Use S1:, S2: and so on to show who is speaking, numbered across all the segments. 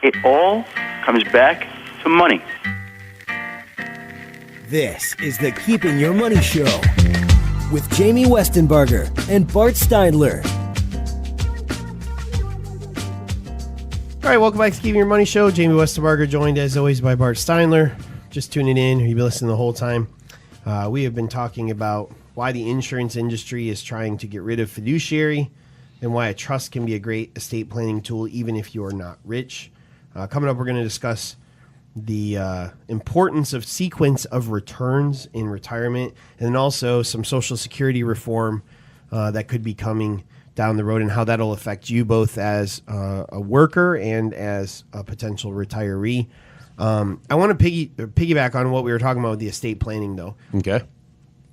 S1: It all comes back to money.
S2: This is the Keeping Your Money Show with Jamie Westenbarger and Bart Steinler.
S3: All right, welcome back to Keeping Your Money Show. Jamie Westenbarger, joined as always by Bart Steinler. Just tuning in, you've been listening the whole time. We have been talking about why the insurance industry is trying to get rid of fiduciary and why a trust can be a great estate planning tool even if you are not rich. Coming up, we're going to discuss the importance of sequence of returns in retirement and then also some Social Security reform that could be coming down the road and how that'll affect you both as a worker and as a potential retiree. I want to piggyback on what we were talking about with the estate planning, though.
S4: Okay.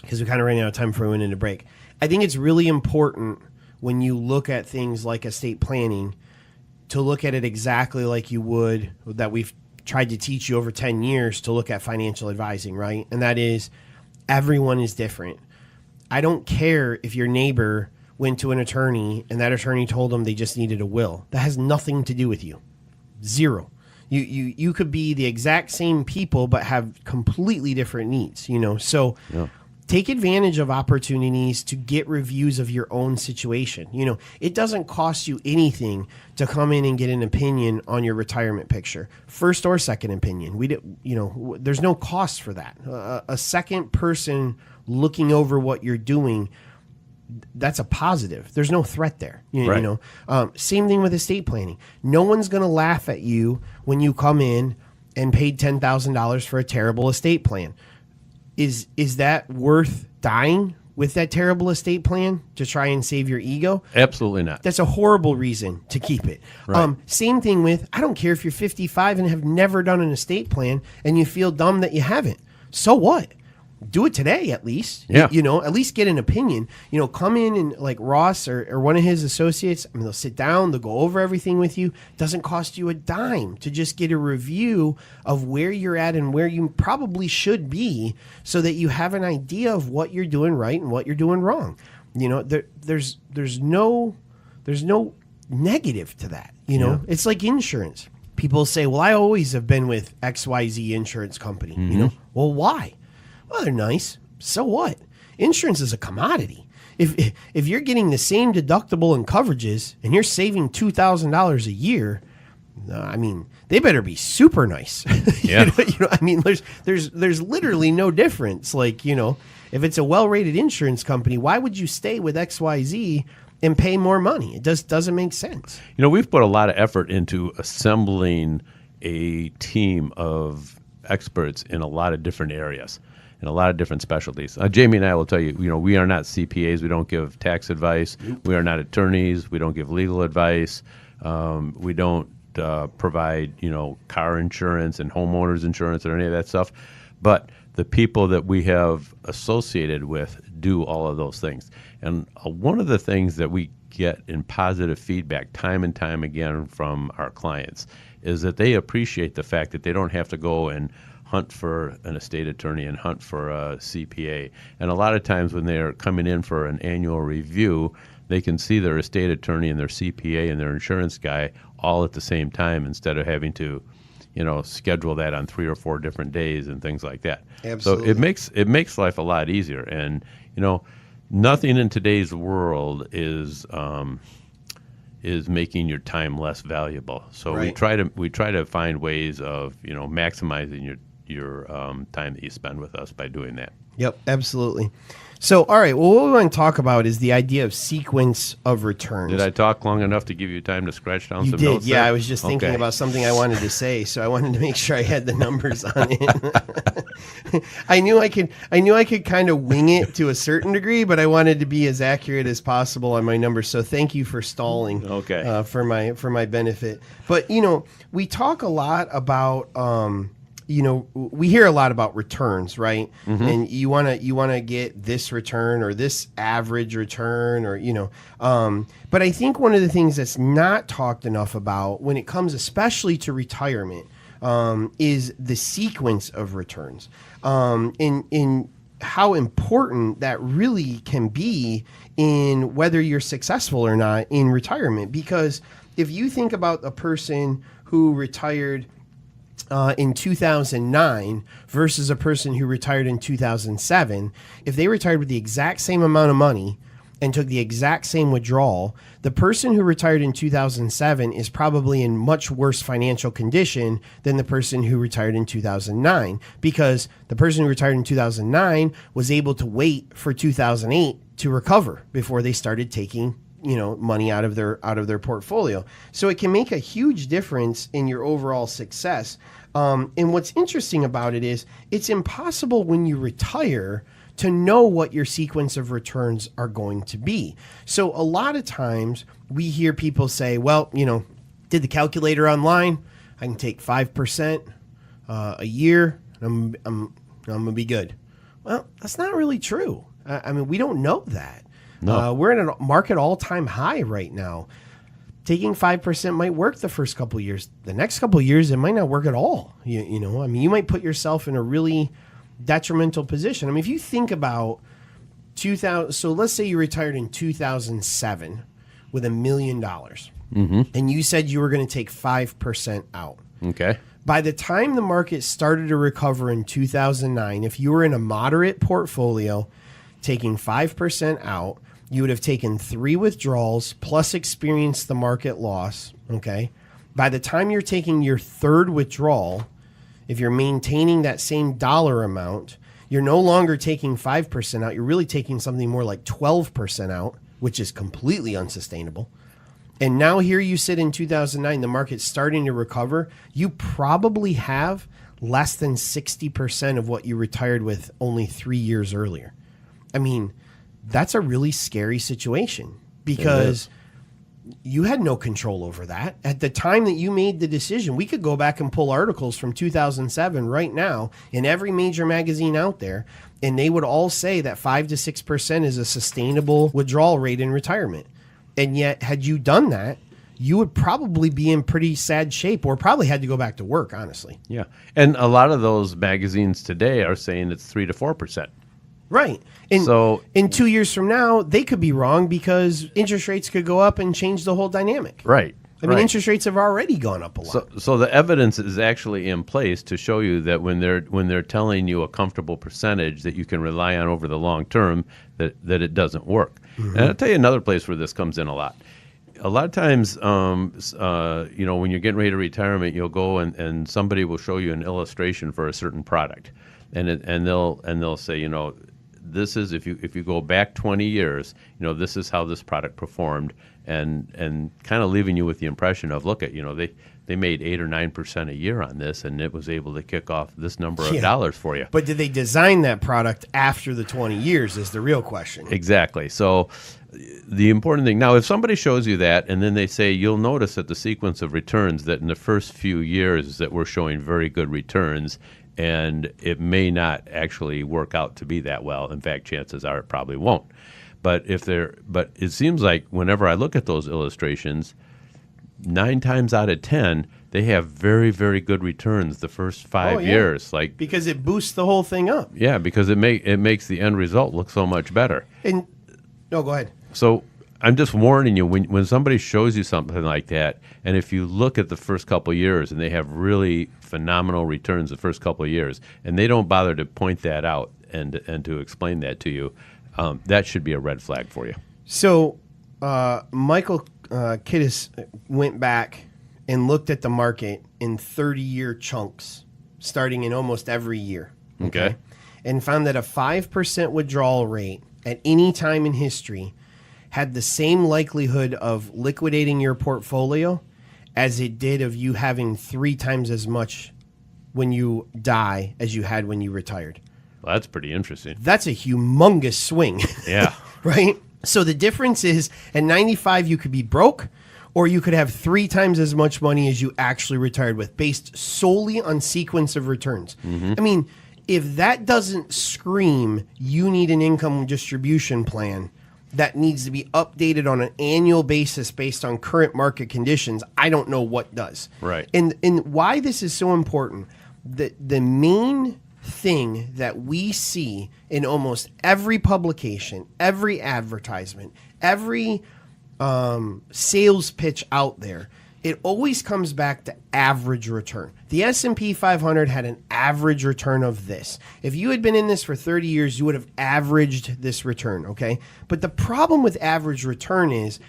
S3: Because we kind of ran out of time before we went into break. I think it's really important when you look at things like estate planning to look at it exactly like you would, that we've tried to teach you over 10 years to look at financial advising, right? And that is everyone is different. I don't care if your neighbor went to an attorney and that attorney told them they just needed a will. That has nothing to do with you. Zero. You could be the exact same people but have completely different needs, you know. So take advantage of opportunities to get reviews of your own situation. You know, it doesn't cost you anything to come in and get an opinion on your retirement picture, first or second opinion. There's no cost for that. A second person looking over what you're doing, that's a positive. There's no threat there. Same thing with estate planning. No one's going to laugh at you when you come in and paid $10,000 for a terrible estate plan. Is that worth dying with that terrible estate plan to try and save your ego?
S4: Absolutely not.
S3: That's a horrible reason to keep it.
S4: Right.
S3: Same thing with, I don't care if you're 55 and have never done an estate plan and you feel dumb that you haven't. So what? Do it today, at least.
S4: Yeah.
S3: At least get an opinion. Come in and like Ross or one of his associates, they'll sit down, they'll go over everything with you. Doesn't cost you a dime to just get a review of where you're at and where you probably should be so that you have an idea of what you're doing right and what you're doing wrong. There's no negative to that. It's like insurance. People say, well, I always have been with XYZ insurance company.
S4: Mm-hmm.
S3: Well, why? Well, they're nice. So what? Insurance is a commodity. If you're getting the same deductible and coverages and you're saving $2,000 a year, they better be super nice.
S4: Yeah.
S3: There's literally no difference. Like, if it's a well-rated insurance company, why would you stay with XYZ and pay more money? It just doesn't make sense.
S4: We've put a lot of effort into assembling a team of experts in a lot of different areas. In a lot of different specialties. Jamie and I will tell you, we are not CPAs. We don't give tax advice. Nope. We are not attorneys. We don't give legal advice. We don't provide, car insurance and homeowners insurance or any of that stuff. But the people that we have associated with do all of those things. And one of the things that we get in positive feedback time and time again from our clients is that they appreciate the fact that they don't have to go and hunt for an estate attorney and hunt for a CPA. And a lot of times when they're coming in for an annual review, they can see their estate attorney and their CPA and their insurance guy all at the same time instead of having to, schedule that on 3 or 4 different days and things like that.
S3: Absolutely.
S4: So it makes life a lot easier. And, nothing in today's world is making your time less valuable. So
S3: right.
S4: we try to find ways of, maximizing your time that you spend with us by doing that.
S3: Yep, absolutely. So, all right, well, what we want to talk about is the idea of sequence of returns.
S4: Did I talk long enough to give you time to scratch down
S3: you
S4: some
S3: did,
S4: notes?
S3: Yeah,
S4: there?
S3: I was just thinking about something I wanted to say, so I wanted to make sure I had the numbers on it. I knew I could kind of wing it to a certain degree, but I wanted to be as accurate as possible on my numbers. So thank you for stalling for my benefit. But, we talk a lot about we hear a lot about returns, right? Mm-hmm. And you want to get this return or this average return or, but I think one of the things that's not talked enough about when it comes especially to retirement is the sequence of returns. In how important that really can be in whether you're successful or not in retirement. Because if you think about a person who retired in 2009 versus a person who retired in 2007, if they retired with the exact same amount of money and took the exact same withdrawal, the person who retired in 2007 is probably in much worse financial condition than the person who retired in 2009, because the person who retired in 2009 was able to wait for 2008 to recover before they started taking money out of their portfolio. So it can make a huge difference in your overall success. And what's interesting about it is it's impossible when you retire to know what your sequence of returns are going to be. So a lot of times we hear people say, well, did the calculator online, I can take 5% a year, and I'm going to be good. Well, that's not really true. I mean, we don't know that.
S4: No.
S3: We're in a market all-time high right now. Taking 5% might work the first couple of years. The next couple of years, it might not work at all. You might put yourself in a really detrimental position. I mean, if you think about 2000, so let's say you retired in 2007 with $1 million, and you said you were going to take 5% out.
S4: Okay.
S3: By the time the market started to recover in 2009, if you were in a moderate portfolio, taking 5% out, you would have taken 3 withdrawals plus experienced the market loss. Okay. By the time you're taking your 3rd withdrawal, if you're maintaining that same dollar amount, you're no longer taking 5% out. You're really taking something more like 12% out, which is completely unsustainable. And now here you sit in 2009, the market's starting to recover. You probably have less than 60% of what you retired with only 3 years earlier. I mean, that's a really scary situation because you had no control over that. At the time that you made the decision, we could go back and pull articles from 2007 right now in every major magazine out there, and they would all say that 5 to 6% is a sustainable withdrawal rate in retirement. And yet, had you done that, you would probably be in pretty sad shape or probably had to go back to work, honestly.
S4: Yeah. And a lot of those magazines today are saying it's 3 to 4%.
S3: Right. And
S4: So-
S3: in 2 years from now, they could be wrong because interest rates could go up and change the whole dynamic.
S4: Right.
S3: I mean,
S4: right.
S3: interest rates have already gone up a lot.
S4: So the evidence is actually in place to show you that when they're telling you a comfortable percentage that you can rely on over the long term, that it doesn't work. And I'll tell you another place where this comes in a lot. A lot of times, when you're getting ready to retirement, you'll go and somebody will show you an illustration for a certain product, and they'll say, this is if you go back 20 years, this is how this product performed, and kind of leaving you with the impression of, look at, they made 8 or 9% a year on this, and it was able to kick off this number of dollars for you.
S3: But did they design that product after the 20 years is the real question.
S4: Exactly. So the important thing now, if somebody shows you that, and then they say, you'll notice that the sequence of returns that in the first few years that we're showing very good returns, and it may not actually work out to be that well. In fact, chances are it probably won't. But it seems like whenever I look at those illustrations, 9 times out of 10, they have very, very good returns the first 5 years. Like,
S3: because it boosts the whole thing up.
S4: yeah, because it makes the end result look so much better.
S3: And no, go ahead.
S4: So I'm just warning you, when somebody shows you something like that, and if you look at the first couple of years and they have really phenomenal returns the first couple of years, and they don't bother to point that out and to explain that to you, that should be a red flag for you.
S3: So Michael Kittis went back and looked at the market in 30-year chunks, starting in almost every year.
S4: Okay.
S3: And found that a 5% withdrawal rate at any time in history had the same likelihood of liquidating your portfolio as it did of you having 3 times as much when you die as you had when you retired.
S4: Well, that's pretty interesting.
S3: That's a humongous swing.
S4: Yeah.
S3: Right? So the difference is at 95, you could be broke, or you could have 3 times as much money as you actually retired with, based solely on sequence of returns. I mean, if that doesn't scream, you need an income distribution plan that needs to be updated on an annual basis based on current market conditions, I don't know what does.
S4: Right.
S3: And why this is so important, the main thing that we see in almost every publication, every advertisement, every sales pitch out there it always comes back to average return. The S&P 500 had an average return of this. If you had been in this for 30 years, you would have averaged this return, okay? But the problem with average return is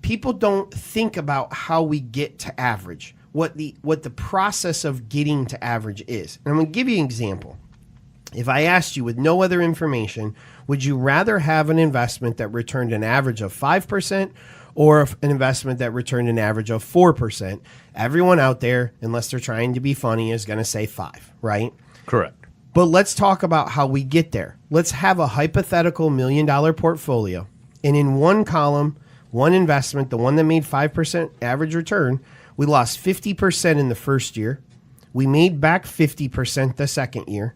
S3: people don't think about how we get to average, what the process of getting to average is. And I'm going to give you an example. If I asked you with no other information, would you rather have an investment that returned an average of 5% or an investment that returned an average of 4%? Everyone out there, unless they're trying to be funny, is going to say 5, right?
S4: Correct.
S3: But let's talk about how we get there. Let's have a hypothetical $1 million portfolio. And in one column, one investment, the one that made 5% average return, we lost 50% in the first year. We made back 50% the second year.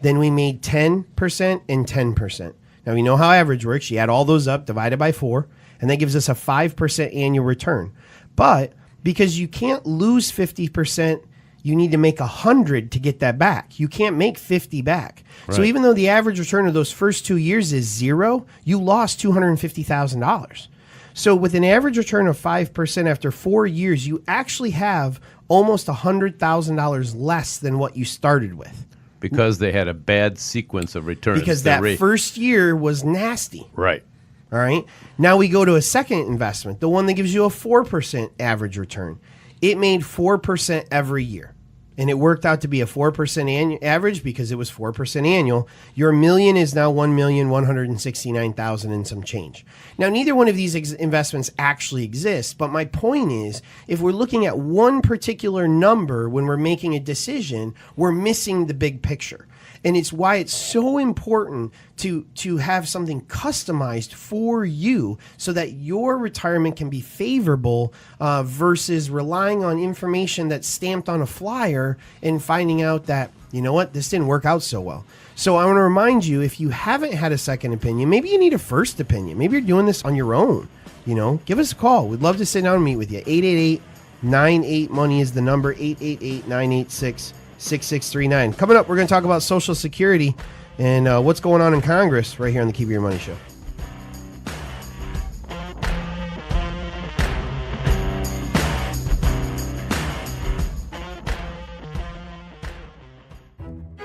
S3: Then we made 10% and 10%. Now, we know how average works. You add all those up, divided by 4, and that gives us a 5% annual return. But because you can't lose 50%, you need to make 100 to get that back. You can't make 50 back. Right. So even though the average return of those first 2 years is 0, you lost $250,000. So with an average return of 5% after 4 years, you actually have almost $100,000 less than what you started with.
S4: Because they had a bad sequence of returns.
S3: Because that first year was nasty.
S4: Right.
S3: All right. Now we go to a second investment, the one that gives you a 4% average return. It made 4% every year. And it worked out to be a 4% average because it was 4% annual. Your million is now 1,169,000 and some change. Now, neither one of these investments actually exists, but my point is, if we're looking at one particular number when we're making a decision, we're missing the big picture. And it's why it's so important to have something customized for you so that your retirement can be favorable versus relying on information that's stamped on a flyer and finding out that, you know what, this didn't work out so well. So I want to remind you, if you haven't had a second opinion, maybe you need a first opinion. Maybe you're doing this on your own. You know, give us a call. We'd love to sit down and meet with you. 888-98-MONEY is the number, 888-986-6639. Coming up, we're going to talk about Social Security and what's going on in Congress right here on the Keep Your Money Show.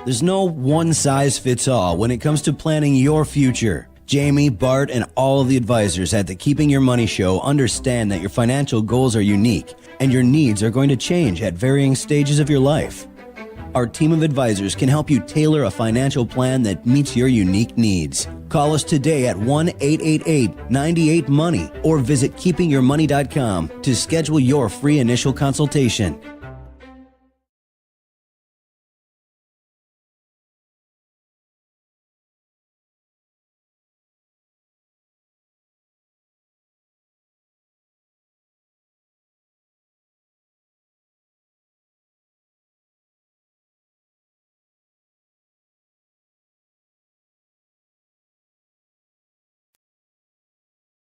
S5: There's no one-size-fits-all when it comes to planning your future. Jamie, Bart, and all of the advisors at the Keeping Your Money Show understand that your financial goals are unique and your needs are going to change at varying stages of your life. Our team of advisors can help you tailor a financial plan that meets your unique needs. Call us today at 1-888-98-MONEY or visit keepingyourmoney.com to schedule your free initial consultation.